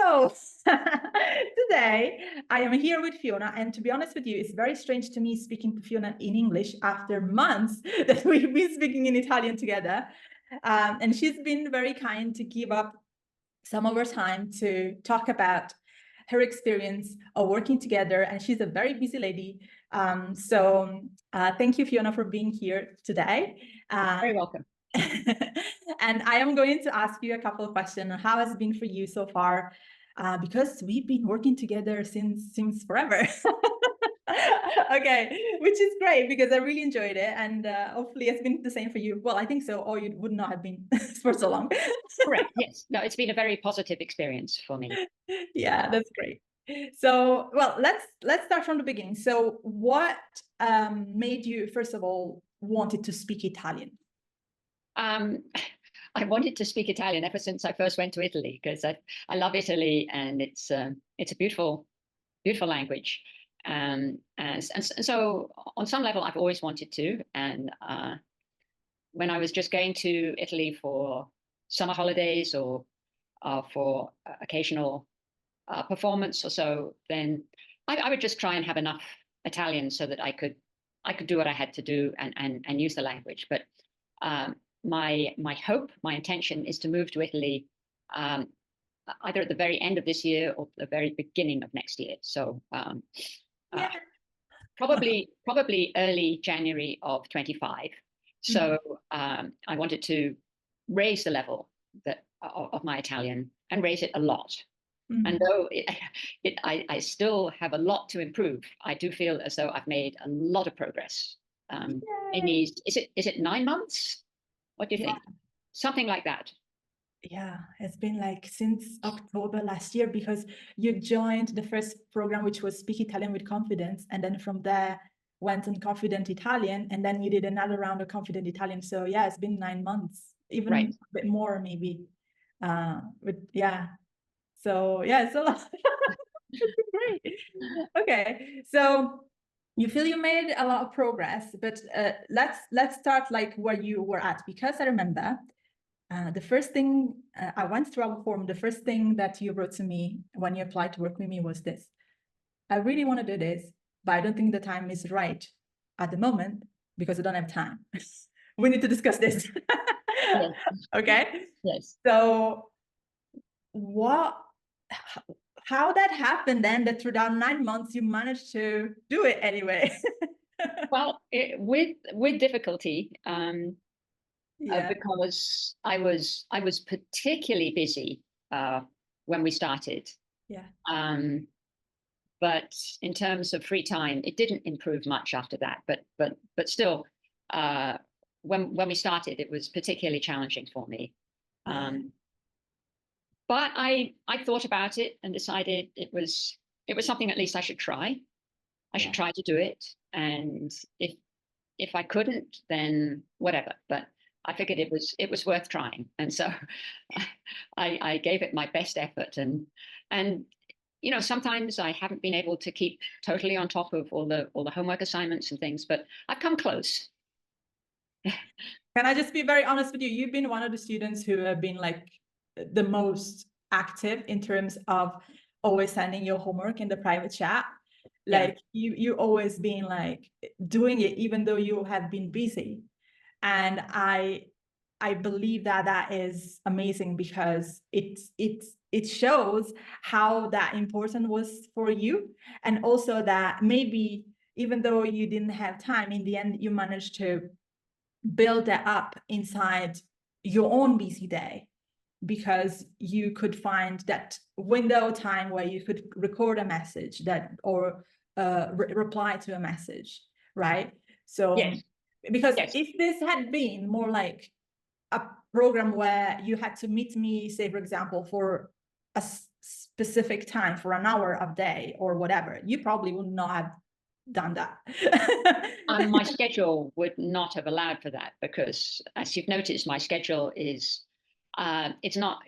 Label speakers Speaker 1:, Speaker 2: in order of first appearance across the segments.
Speaker 1: So today I am here with Fiona, and to be honest with you, it's very strange to me speaking to Fiona in English after months that we've been speaking in Italian together. And she's been very kind to give up some of her time to talk about her experience of working together. And she's a very busy lady. Thank you, Fiona, for being here today.
Speaker 2: Very welcome.
Speaker 1: And I am going to ask you a couple of questions on how has it been for you so far, because we've been working together since forever. Okay, which is great because I really enjoyed it, and hopefully it's been the same for you. Well, I think so, or you would not have been for so long.
Speaker 2: Correct. Yes. No, it's been a very positive experience for me.
Speaker 1: Yeah, that's great. So, well, let's start from the beginning. So, what made you, first of all, wanted to speak Italian?
Speaker 2: Um, I wanted to speak Italian ever since I first went to Italy because I love Italy and it's a beautiful language. And so on some level, I've always wanted to. And when I was just going to Italy for summer holidays or for occasional performance or so, then I would just try and have enough Italian so that I could do what I had to do and use the language. But my hope, my intention is to move to Italy um, either at the very end of this year or the very beginning of next year. So
Speaker 1: Yeah.
Speaker 2: probably early January of 25. So I wanted to raise the level of my Italian and raise it a lot. And though I still have a lot to improve, I do feel as though I've made a lot of progress. In these, is it 9 months? What do you think? Something like that.
Speaker 1: Yeah, it's been like since October last year because you joined the first program, which was Speak Italian with Confidence. And then from there went on Confident Italian. And then you did another round of Confident Italian. So yeah, it's been 9 months, even
Speaker 2: Right.
Speaker 1: a bit more maybe. Yeah. So yeah, it's a lot. It's great. Okay. So you feel you made a lot of progress, but let's start like where you were at, because I remember the first thing I went through our form, the first thing that you wrote to me when you applied to work with me was this: I really want to do this, but I don't think the time is right at the moment because I don't have time. We need to discuss this.
Speaker 2: Yes.
Speaker 1: Okay.
Speaker 2: Yes.
Speaker 1: So what, how that happened then that throughout 9 months you managed to do it anyway?
Speaker 2: Well, with difficulty,
Speaker 1: Yeah.
Speaker 2: because I was particularly busy when we started.
Speaker 1: Yeah.
Speaker 2: But in terms of free time, it didn't improve much after that. But still, when we started, it was particularly challenging for me. But I thought about it and decided it was something at least I should try. I should try to do it, and if I couldn't, then whatever. But I figured it was worth trying, and so I gave it my best effort. And you know, sometimes I haven't been able to keep totally on top of all the homework assignments and things, but I've come close.
Speaker 1: Can I just be very honest with you? You've been one of the students who have been like the most active in terms of always sending your homework in the private chat. Like you always been like doing it even though you have been busy. And I believe that that is amazing because it shows how that important was for you, and also that maybe even though you didn't have time, in the end you managed to build that up inside your own busy day, because you could find that window time where you could record a message that or reply to a message, right? So because if this had been more like a program where you had to meet me, say for example, for a specific time for an hour a day or whatever, you probably would not have done that.
Speaker 2: My schedule would not have allowed for that because, as you've noticed, my schedule is it's not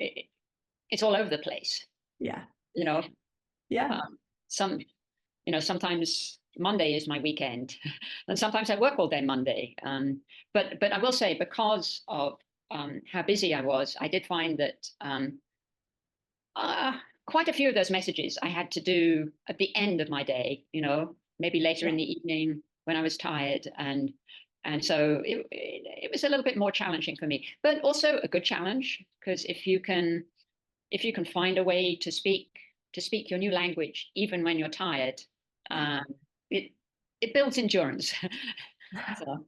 Speaker 2: it's all over the place.
Speaker 1: Yeah.
Speaker 2: You know.
Speaker 1: Yeah.
Speaker 2: Sometimes Monday is my weekend, and sometimes I work all day Monday. But I will say, because of how busy I was, I did find that quite a few of those messages I had to do at the end of my day, maybe later in the evening when I was tired. And so it was a little bit more challenging for me, but also a good challenge, because if you can find a way to speak your new language, even when you're tired, it builds endurance. So.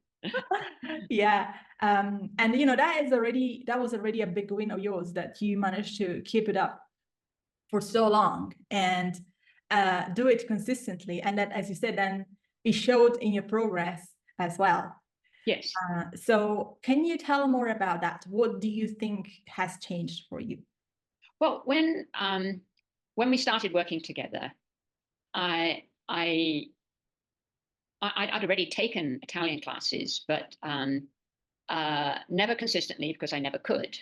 Speaker 1: Yeah. And that was already a big win of yours, that you managed to keep it up for so long and do it consistently. And that, as you said, then it showed in your progress as well.
Speaker 2: Yes.
Speaker 1: So can you tell more about that? What do you think has changed for you?
Speaker 2: Well, when we started working together, I'd already taken Italian classes, but never consistently, because I never could.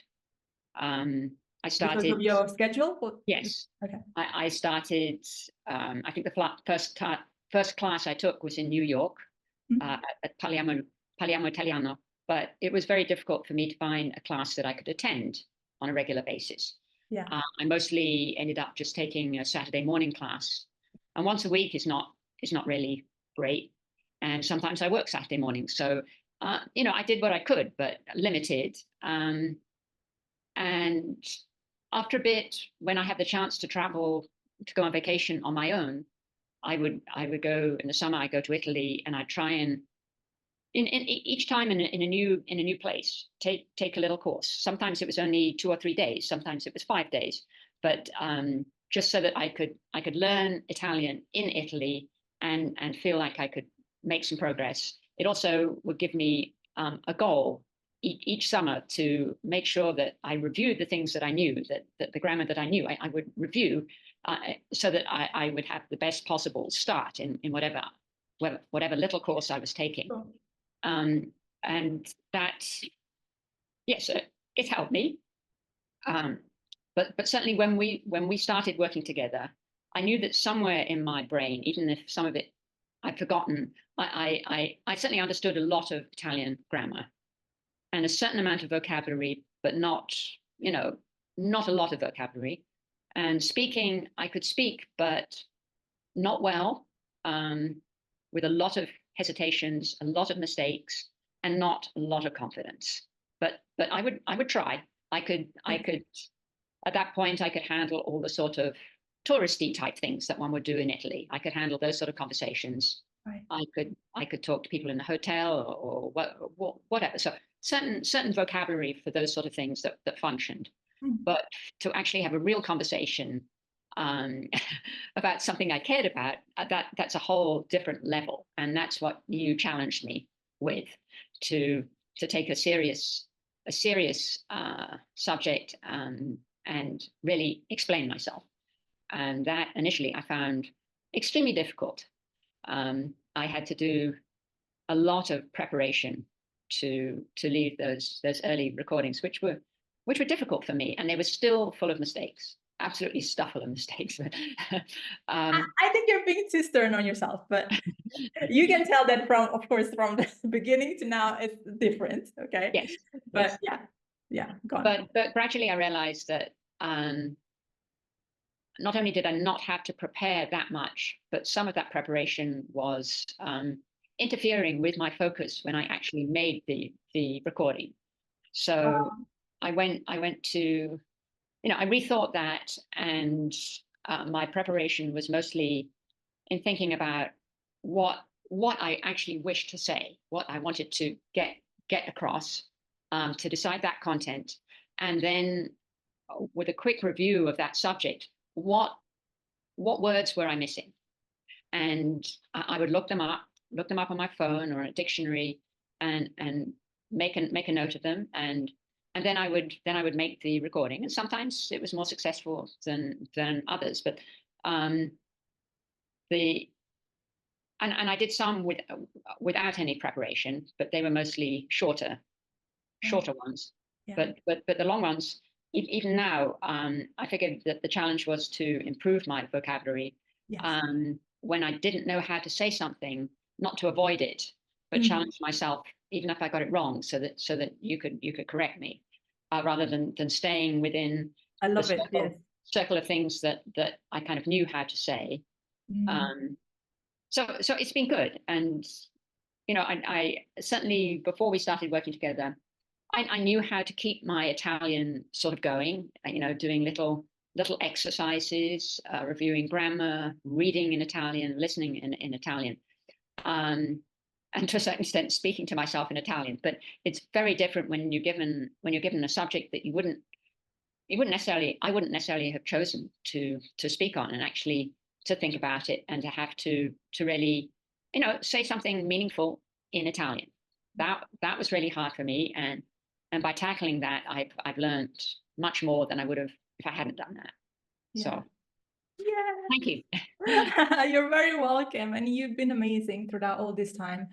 Speaker 2: I started
Speaker 1: because of your schedule?
Speaker 2: Yes.
Speaker 1: Okay.
Speaker 2: I started. I think the first class I took was in New York, at Parliamo Italiano, but it was very difficult for me to find a class that I could attend on a regular basis.
Speaker 1: Yeah.
Speaker 2: I mostly ended up just taking a Saturday morning class, and once a week is not really great. And sometimes I work Saturday mornings, so I did what I could, but limited. And after a bit, when I had the chance to travel, to go on vacation on my own, I would go in the summer. I go to Italy, and I try and in each time in a new place, take a little course. Sometimes it was only 2 or 3 days. Sometimes it was 5 days, but just so that I could learn Italian in Italy and feel like I could make some progress. It also would give me a goal each summer to make sure that I reviewed the things that I knew, that the grammar that I knew, I would review, so that I would have the best possible start in whatever little course I was taking. And that, yes, it helped me. But certainly when we started working together, I knew that somewhere in my brain, even if some of it I'd forgotten, I certainly understood a lot of Italian grammar and a certain amount of vocabulary, but not a lot of vocabulary. And speaking, I could speak, but not well, with a lot of hesitations, a lot of mistakes, and not a lot of confidence. But I would try. I could at that point I could handle all the sort of touristy type things that one would do in Italy. I could handle those sort of conversations.
Speaker 1: Right.
Speaker 2: I could talk to people in the hotel or whatever. So certain vocabulary for those sort of things that functioned. But to actually have a real conversation about something I cared about, that's a whole different level, and that's what you challenged me with, to take a serious subject and really explain myself, and that initially I found extremely difficult. I had to do a lot of preparation to leave those early recordings, which were difficult for me, and they were still full of mistakes, absolutely stuffed full of mistakes.
Speaker 1: I think you're being too stern on yourself, but you can tell that from the beginning to now, it's different. Okay.
Speaker 2: Yes.
Speaker 1: But yeah, go on.
Speaker 2: But gradually I realized that not only did I not have to prepare that much, but some of that preparation was interfering with my focus when I actually made the recording. So I went to, I rethought that, and my preparation was mostly in thinking about what I actually wished to say, what I wanted to get across, to decide that content, and then with a quick review of that subject, what words were I missing, and I would look them up on my phone or a dictionary, and make a note of them, and then I would make the recording. And sometimes it was more successful than others, but and I did some without any preparation, but they were mostly shorter ones. Yeah. But the long ones, even now, I figured that the challenge was to improve my vocabulary. Yes. When I didn't know how to say something, not to avoid it, but challenge myself, even if I got it wrong, so that you could correct me, rather than staying within.
Speaker 1: I love it. Yes.
Speaker 2: circle of things that I kind of knew how to say.
Speaker 1: Mm.
Speaker 2: So it's been good. And, you know, I certainly, before we started working together, I knew how to keep my Italian sort of going, you know, doing little exercises, reviewing grammar, reading in Italian, listening in Italian, and to a certain extent speaking to myself in Italian. But it's very different when you're given a subject that I wouldn't necessarily have chosen to speak on, and actually to think about it and to have to really, you know, say something meaningful in Italian. That was really hard for me, and by tackling that, I've learned much more than I would have if I hadn't done that.
Speaker 1: Yeah.
Speaker 2: So
Speaker 1: Yeah.
Speaker 2: thank you.
Speaker 1: You're very welcome, and you've been amazing throughout all this time.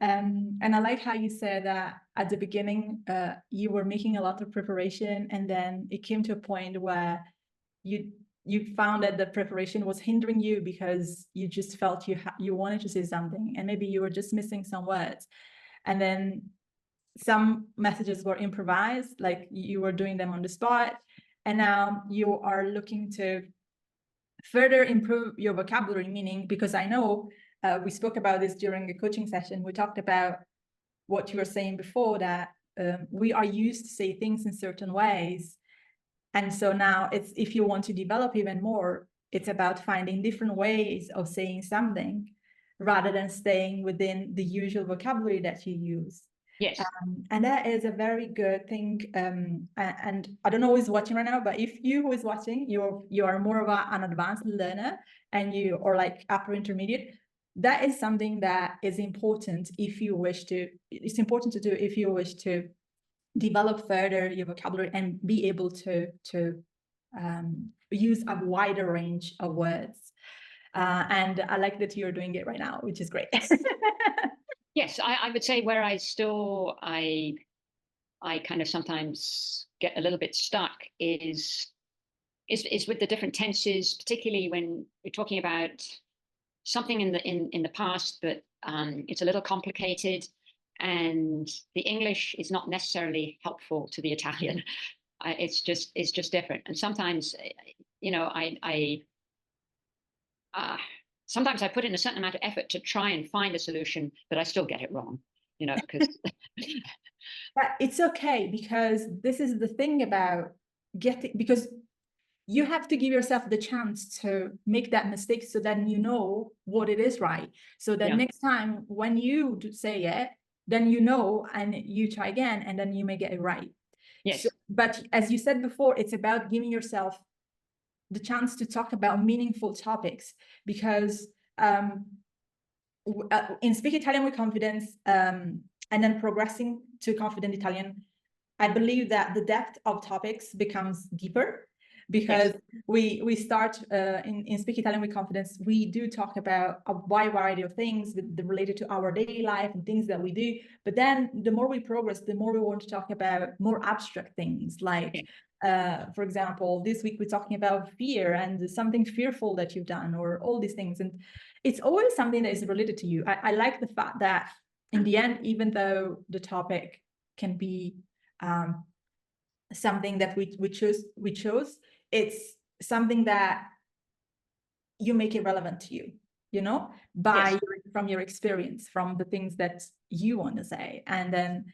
Speaker 1: And I like how you said that at the beginning, you were making a lot of preparation, and then it came to a point where you found that the preparation was hindering you because you just felt you wanted to say something, and maybe you were just missing some words, and then some messages were improvised, like you were doing them on the spot, and now you are looking to further improve your vocabulary, meaning, because I know we spoke about this during a coaching session. We talked about what you were saying before, that we are used to say things in certain ways. And so now it's, if you want to develop even more, it's about finding different ways of saying something rather than staying within the usual vocabulary that you use.
Speaker 2: Yes.
Speaker 1: And that is a very good thing. And I don't know who is watching right now, but if you who is watching, you are more of an advanced learner, and you are like upper intermediate, that is something that is important if you wish to. It's important to do if you wish to develop further your vocabulary and be able to use a wider range of words. And I like that you're doing it right now, which is great.
Speaker 2: Yes, I would say where I kind of sometimes get a little bit stuck is with the different tenses, particularly when we're talking about something in the past, but it's a little complicated, and the English is not necessarily helpful to the Italian. It's just different, and sometimes, you know, sometimes I put in a certain amount of effort to try and find a solution, but I still get it wrong, you know, because.
Speaker 1: But it's okay, because this is the thing about because you have to give yourself the chance to make that mistake, so then you know what it is, right? So that next time when you say it, then you know, and you try again, and then you may get it right.
Speaker 2: Yes.
Speaker 1: So, but as you said before, it's about giving yourself the chance to talk about meaningful topics, because in Speak Italian with Confidence, and then progressing to Confident Italian, I believe that the depth of topics becomes deeper, because we start in Speak Italian with Confidence, we do talk about a wide variety of things related to our daily life and things that we do. But then the more we progress, the more we want to talk about more abstract things, like, for example, this week we're talking about fear and something fearful that you've done, or all these things. And it's always something that is related to you. I like the fact that in the end, even though the topic can be something that we chose, it's something that you make it relevant to you, you know, from your experience, from the things that you want to say. And then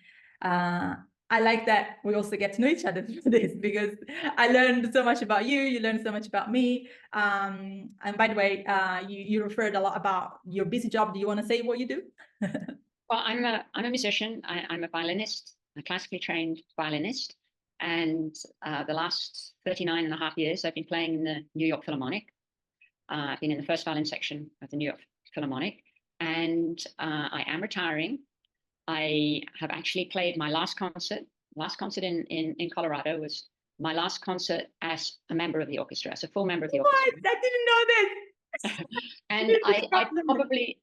Speaker 1: I like that we also get to know each other through this, because I learned so much about you, you learned so much about me. And by the way, you referred a lot about your busy job. Do you want to say what you do?
Speaker 2: Well, I'm a musician. I'm a violinist, a classically trained violinist. And the last 39 and a half years, I've been playing in the New York Philharmonic. I've been in the first violin section of the New York Philharmonic. And I am retiring. I have actually played my last concert. Last concert in Colorado was my last concert as a member of the orchestra, as a full member of the orchestra.
Speaker 1: What? I didn't know this.
Speaker 2: And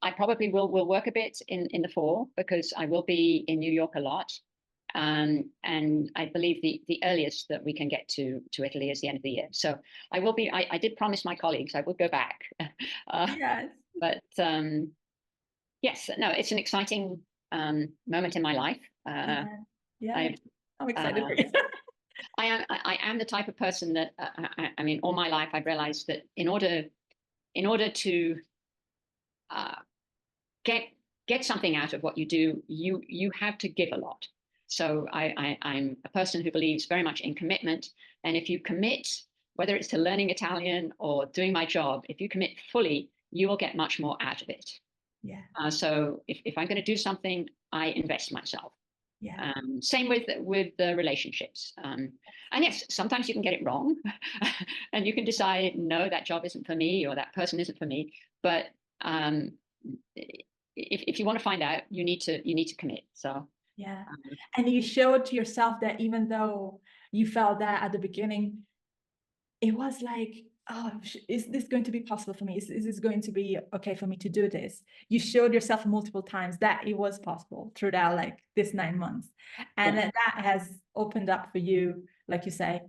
Speaker 2: I probably will work a bit in the fall, because I will be in New York a lot. And I believe the earliest that we can get to Italy is the end of the year. So I will be. I did promise my colleagues I would go back.
Speaker 1: Yes.
Speaker 2: But yes, no, it's an exciting moment in my life.
Speaker 1: Yeah, I'm excited for you.
Speaker 2: I am the type of person that I mean, all my life I've realized that in order to get something out of what you do, you have to give a lot. So I'm a person who believes very much in commitment, and if you commit, whether it's to learning Italian or doing my job, if you commit fully, you will get much more out of it.
Speaker 1: Yeah.
Speaker 2: So if I'm going to do something, I invest myself.
Speaker 1: Yeah.
Speaker 2: Same with the relationships. And yes, sometimes you can get it wrong, and you can decide, no, that job isn't for me, or that person isn't for me. But um, if you want to find out, you need to commit. So
Speaker 1: Yeah. And you showed to yourself that even though you felt that at the beginning, it was like, oh, is this going to be possible for me? Is this going to be okay for me to do this? You showed yourself multiple times that it was possible throughout like this 9 months. And
Speaker 2: yeah.
Speaker 1: that has opened up for you, like you say,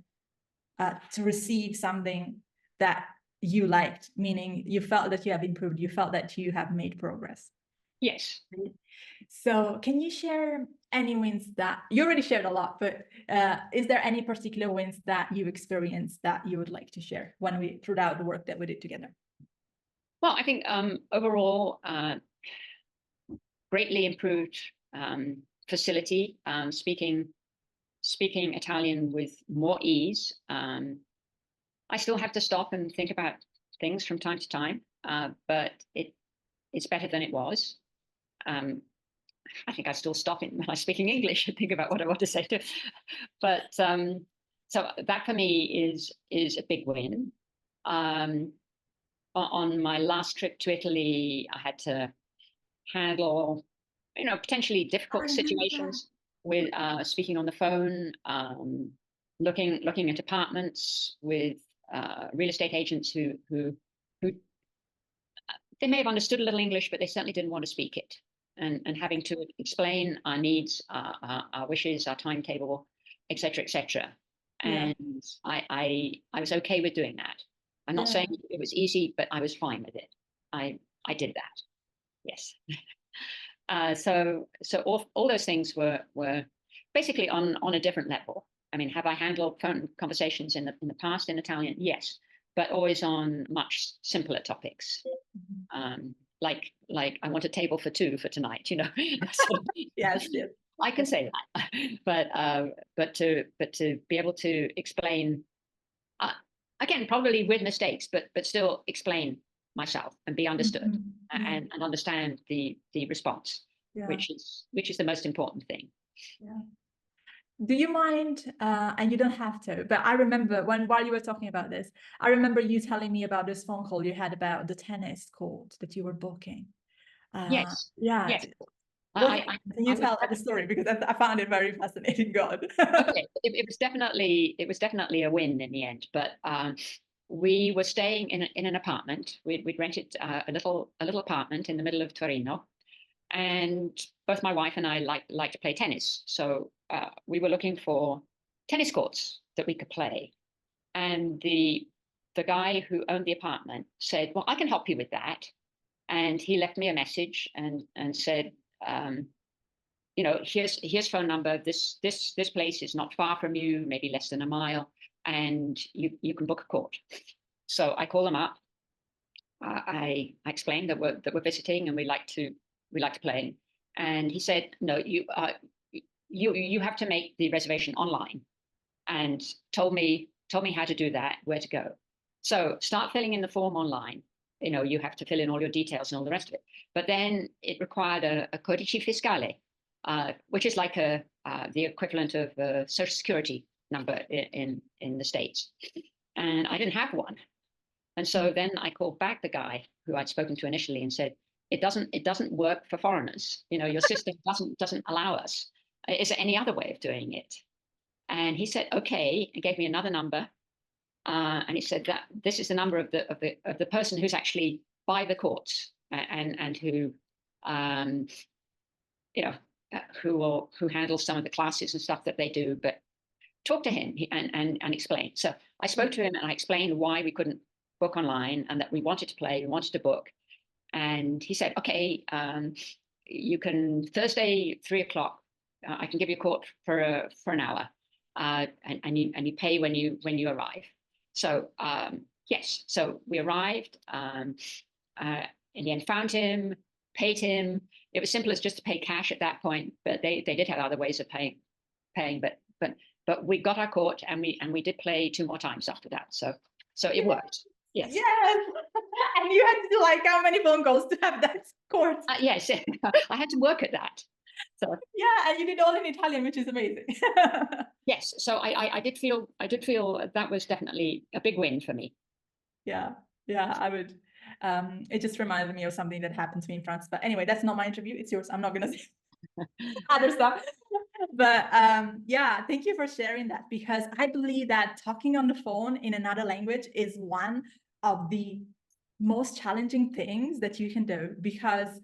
Speaker 1: to receive something that you liked, meaning you felt that you have improved, you felt that you have made progress.
Speaker 2: Yes.
Speaker 1: So can you share any wins that you already shared a lot, but is there any particular wins that you experienced that you would like to share when we throughout the work that we did together?
Speaker 2: Well, I think overall, greatly improved facility, speaking Italian with more ease. I still have to stop and think about things from time to time, but it's better than it was. I think I still stop it when I'm speaking English and think about what I want to say to. But so that for me is a big win. On my last trip to Italy, I had to handle, potentially difficult situations with speaking on the phone, looking at apartments with real estate agents who they may have understood a little English, but they certainly didn't want to speak it, and having to explain our needs, our wishes, our timetable, etc., etc.
Speaker 1: Yeah.
Speaker 2: And I was okay with doing that. I'm not
Speaker 1: Yeah.
Speaker 2: saying it was easy, but I was fine with it. I did that. Yes. So all those things were basically on a different level. I mean, have I handled phone conversations in the past in Italian? Yes, but always on much simpler topics. Like I want a table for two for tonight. So
Speaker 1: Yes, yes.
Speaker 2: I can say that, but to be able to explain, again, probably with mistakes, but still explain myself and be understood, and understand the response,
Speaker 1: Yeah.
Speaker 2: which is the most important thing.
Speaker 1: Yeah. Do you mind, and you don't have to, but I remember while you were talking about this, I remember you telling me about this phone call you had about the tennis court that you were booking.
Speaker 2: Yes.
Speaker 1: Yeah.
Speaker 2: Yes.
Speaker 1: Can you tell the story, because I found it very fascinating. God.
Speaker 2: Okay. It was definitely a win in the end, but we were staying in an apartment. We'd rented a little apartment in the middle of Torino, and both my wife and I like to play tennis. So we were looking for tennis courts that we could play. And the guy who owned the apartment said, "Well, I can help you with that." And he left me a message and said, here's phone number. This place is not far from you, maybe less than a mile, and you can book a court. So I call them up. I explained that we're visiting and we like to play. And he said, "No, you have to make the reservation online," and told me how to do that, where to go. So start filling in the form online. You have to fill in all your details and all the rest of it. But then it required a codice fiscale, which is like the equivalent of a social security number in the States. And I didn't have one. And so then I called back the guy who I'd spoken to initially and said, it doesn't work for foreigners. Your system doesn't allow us. Is there any other way of doing it? And he said, okay, and gave me another number. And he said that this is the number of the person who's actually by the courts, and who, who handles some of the classes and stuff that they do. But talk to him and explain. So I spoke to him and I explained why we couldn't book online and that we wanted to play, we wanted to book. And he said, okay, you can Thursday 3:00. I can give you a court for an hour. and you pay when you arrive. So yes, so we arrived. In the end, found him, paid him. It was simple as just to pay cash at that point, but they did have other ways of paying. But we got our court, and we did play 2 more times after that. So it worked. Yes.
Speaker 1: Yes. And you had to do like how many phone calls to have that court?
Speaker 2: Yes, I had to work at that. So
Speaker 1: yeah, and you did all in Italian, which is amazing.
Speaker 2: yes, so I did feel that was definitely a big win for me.
Speaker 1: Yeah, I would. It just reminded me of something that happened to me in France. But anyway, that's not my interview. It's yours. I'm not gonna say other stuff. But yeah, thank you for sharing that, because I believe that talking on the phone in another language is one of the most challenging things that you can do, because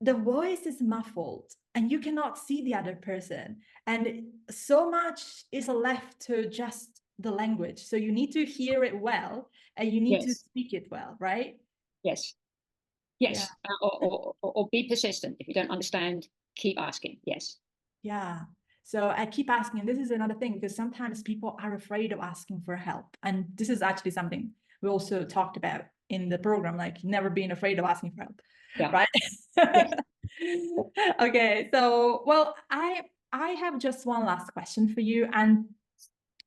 Speaker 1: the voice is muffled and you cannot see the other person, and so much is left to just the language. So you need to hear it well, and you need to speak it well, right?
Speaker 2: Yes.
Speaker 1: Yeah.
Speaker 2: Or be persistent. If you don't understand, keep asking. Yes.
Speaker 1: Yeah. So I keep asking, and this is another thing, because sometimes people are afraid of asking for help. And this is actually something we also talked about in the program, like never being afraid of asking for help.
Speaker 2: Yeah.
Speaker 1: Right.
Speaker 2: Yes.
Speaker 1: Okay. So, well, I have just one last question for you. And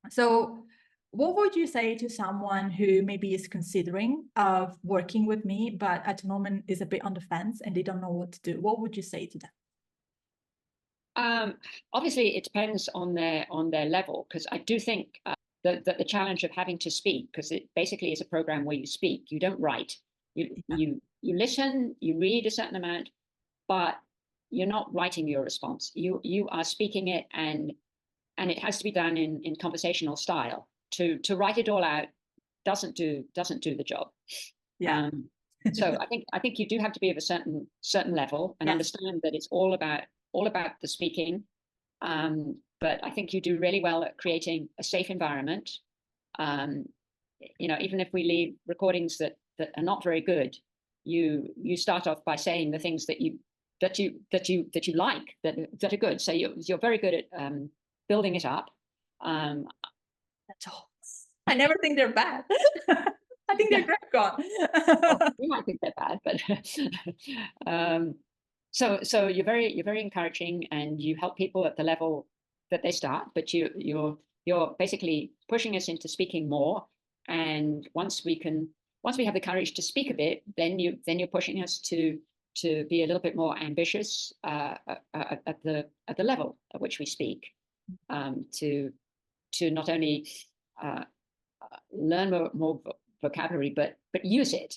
Speaker 1: so what would you say to someone who maybe is considering of working with me, but at the moment is a bit on the fence and they don't know what to do? What would you say to them?
Speaker 2: Obviously, it depends on their level, because I do think that the challenge of having to speak, because it basically is a program where you speak, you don't write. You listen, you read a certain amount, but you're not writing your response. You are speaking it, and it has to be done in conversational style. To write it all out doesn't do the job.
Speaker 1: Yeah.
Speaker 2: So I think you do have to be of a certain level and understand that it's all about the speaking. But I think you do really well at creating a safe environment. Even if we leave recordings that are not very good, you start off by saying the things that you like, that are good. So you're very good at building it up.
Speaker 1: That's all. I never think they're bad. I think they're great, God.
Speaker 2: You might think they're bad, but so you're very encouraging, and you help people at the level that they start. But you're basically pushing us into speaking more. And once we have the courage to speak a bit, then you're pushing us to be a little bit more ambitious at the level at which we speak, to not only learn more vocabulary, but use it.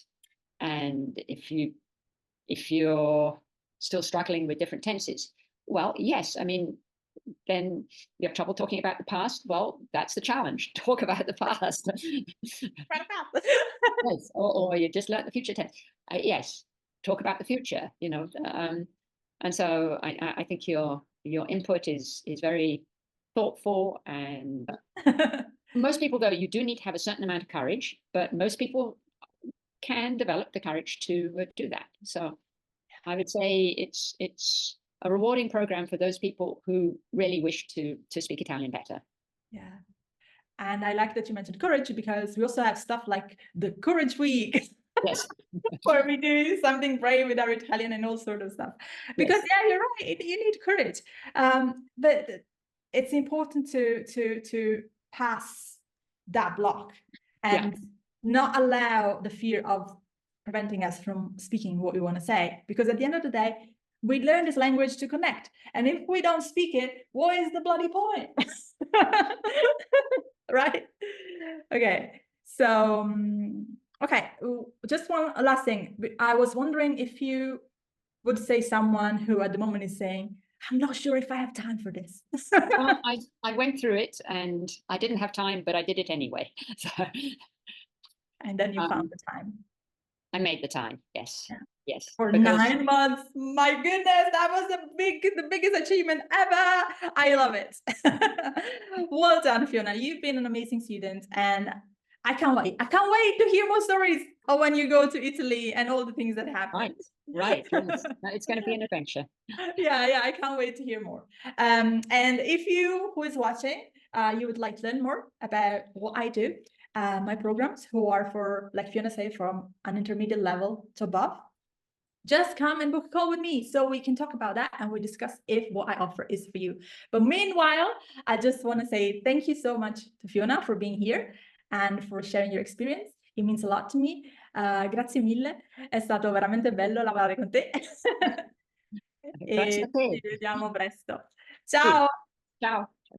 Speaker 2: And if you're still struggling with different tenses, well, yes, I mean, then you have trouble talking about the past. Well, that's the challenge. Talk about the past. Yes, or you just learn the future tense. Yes, talk about the future. And so I think your input is very thoughtful. And most people, though, you do need to have a certain amount of courage, but most people can develop the courage to do that. So I would say it's a rewarding program for those people who really wish to speak Italian better.
Speaker 1: Yeah. And I like that you mentioned courage, because we also have stuff like the Courage Week.
Speaker 2: Yes.
Speaker 1: Where we do something brave with our Italian and all sort of stuff. Because yeah, you're right. You need courage. But it's important to pass that block and not allow the fear of preventing us from speaking what we want to say. Because at the end of the day, we learn this language to connect. And if we don't speak it, what is the bloody point? Right? Okay. So, okay. Just one last thing. I was wondering if you would say someone who at the moment is saying, I'm not sure if I have time for this.
Speaker 2: Well, I went through it and I didn't have time, but I did it anyway. So,
Speaker 1: and then you found the time.
Speaker 2: I made the time. Yes. Yeah. Yes.
Speaker 1: For 9 months. My goodness, that was the biggest achievement ever. I love it. Well done, Fiona. You've been an amazing student, and I can't wait. I can't wait to hear more stories of when you go to Italy and all the things that happen.
Speaker 2: Right. Yes. It's going to be an adventure.
Speaker 1: Yeah, I can't wait to hear more. And if you who is watching you would like to learn more about what I do, my programs, who are for, like Fiona said, from an intermediate level to above, just come and book a call with me so we can talk about that and we discuss if what I offer is for you. But meanwhile, I just want to say thank you so much to Fiona for being here and for sharing your experience. It means a lot to me. Grazie mille, è stato veramente bello lavorare con te.
Speaker 2: Grazie
Speaker 1: E
Speaker 2: a te.
Speaker 1: ci vediamo presto.
Speaker 2: Sì.
Speaker 1: Ciao!
Speaker 2: Ciao.